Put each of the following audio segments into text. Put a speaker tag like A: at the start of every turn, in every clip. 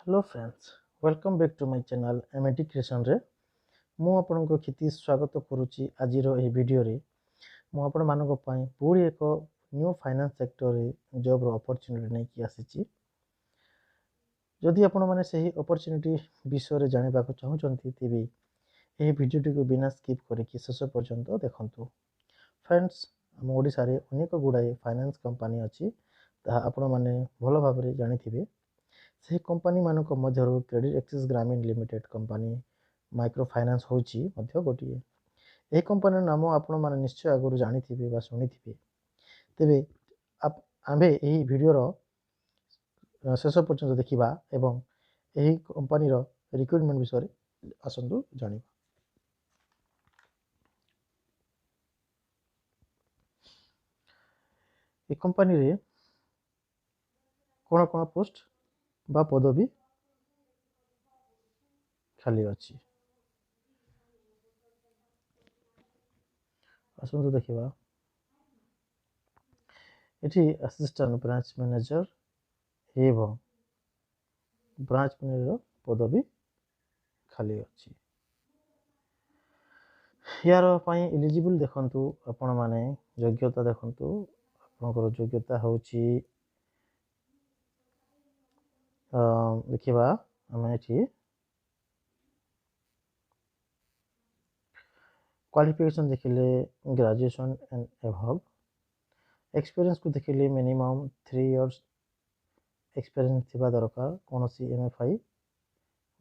A: Hello friends, welcome back to my channel MAT creation रे मु आपनको खिति स्वागत करुच्ची आज वीडियो रे मु आपण मानको पई पूरी एक न्यू फाइनेंस सेक्टर रे जॉब रो अपॉर्चुनिटी नै कि आसीची। जदि आपण माने सही अपॉर्चुनिटी विषय रे जानिबा को चाहुचंती तेबे एही वीडियो को बिना स्किप करिकि शेष पर्यंत देखंतु। फ्रेंड्स, हम ओडिसा रे अनेक गुडाए फाइनेंस कंपनी अछि ता आपण माने भलो भाबरे जानिथिबे। से कंपनी मानक मध्यरु credit access Grameen limited company micro finance होची मध्य गोटिए। ए कंपनी नाम आपण माने निश्चय आगुरु जानिथिबे बा सुनिथिबे। तेबे आम्भे एही वीडियो रो शेष पर्यंत देखिबा एवं एही कंपनी रो रिक्रुटमेंट विषय रे आसंतु जानिबा। ए कंपनी रे कोन कोन पोस्ट बा पदवी खाली अछि आसंतु देखिबा। एठी असिस्टेंट ब्रांच मैनेजर एवं ब्रांच मैनेजर पदवी खाली अछि। यार पई एलिजिबल देखंतु आपण माने योग्यता देखंतु आपनकर योग्यता होची देखिबा हम एठी क्वालिफिकेशन देखिले ग्रेजुएशन एंड अबव। एक्सपीरियंस को देखिले मिनिमम 3 इयर्स एक्सपीरियंस थिबा दरकार कोनोसी एमएफआई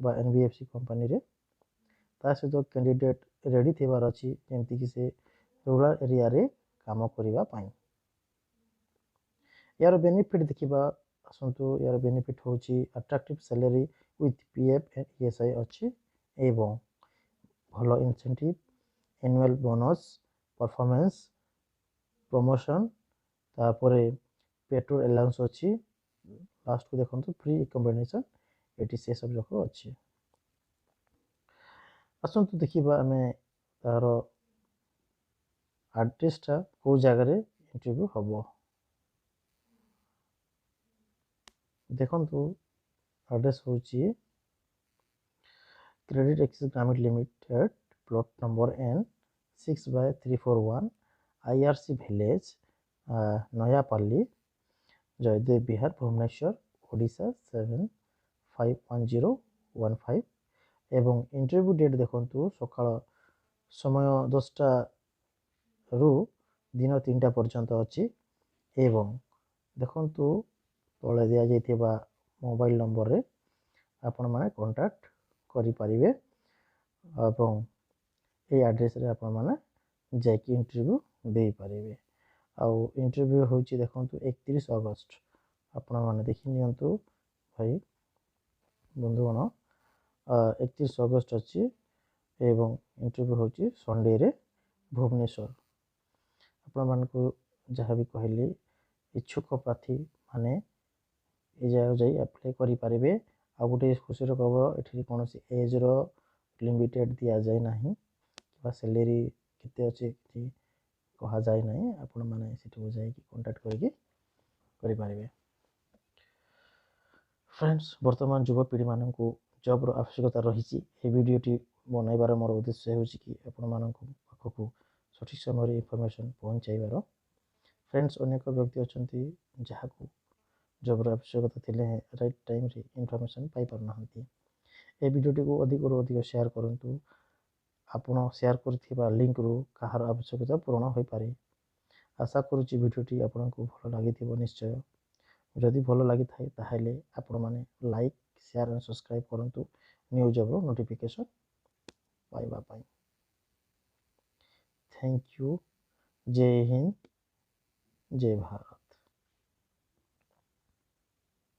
A: बा एनबीएफसी कंपनी रे। ता सहित कैंडिडेट रेडी थिबार अछि जेमति कि से रूरल एरिया रे काम करिबा पाई। यार बेनिफिट देखिबा आसंतु। यार बेनिफिट होची attractive salary with PF and ESI अछि एवं भलो incentive annual bonus performance promotion तापरे पेट्रोल अलाउंस अछि। लास्ट को देखंतु फ्री कॉम्बिनेशन एटी से सब जको अछि। आसंतु देखिबा हमें तार एड्रेस टा को जगह रे इंटरव्यू हबो देखंतु। एड्रेस होची credit access Grameen limited plot number N 6/341 IRC village Nayapalli Jaydev Vihar Bhubaneswar Odisha 751015 एवं इंटरव्यू डेट देखंतु सकाळ समय 10टा रु दिन 3टा पर्यंत अछि एवं देखंतु तळे दिया जायथिबा मोबाइल नंबर रे आपण माने कांटेक्ट करि परिबे एवं ए एड्रेस रे आपण माने जायकि इंटरव्यू दे परिबे। आउ इंटरव्यू होची देखंतु 31 अगस्त आपण माने देखि नियंतु भाई बंधुगण 31 अगस्त अछि एवं इंटरव्यू होची संडे रे भुवनेश्वर। आपण मानकु जहाँ भी कहली इच्छुक प्रार्थी माने ए जगह जाई अप्लाई करि परिबे। आ गोटे खुशी रो खबर एठी कोनोसी एज रो लिमिटेड दिया जाय नाही बा सैलरी केते अछि कि कहा जाय नाही। आपण माने सेठी जाई कि कांटेक्ट करिकि करि परिबे। फ्रेंड्स, वर्तमान युवपीढ़ी मानकु जॉब रो आवश्यकता रहिछि। ए वीडियोटी बनाइबार मोर उद्देश्य हेउछि कि आपण मानकु पाखकु सठिक समय रे इंफॉर्मेशन पहुंचाइबार। फ्रेंड्स, अनेक व्यक्ति अछंती जहाकु जॉब रो आवश्यकता थिले राइट टाइम रे इंफॉर्मेशन पाई पार नाहंती। ए वीडियोटी को अधिक रो अधिक शेयर करंतु। आपण शेयर करथिबा लिंक रो काहार आवश्यकता पूर्ण होई पारे। आशा करूची वीडियोटी आपनको भलो लागिथिबो निश्चय। जदि भलो लागि थाए ताहेले आपण माने लाइक शेयर एंड सब्सक्राइब करंतु न्यू जॉब रो नोटिफिकेशन पाइबा पाई। Thank you. जय हिंद, जय भारत।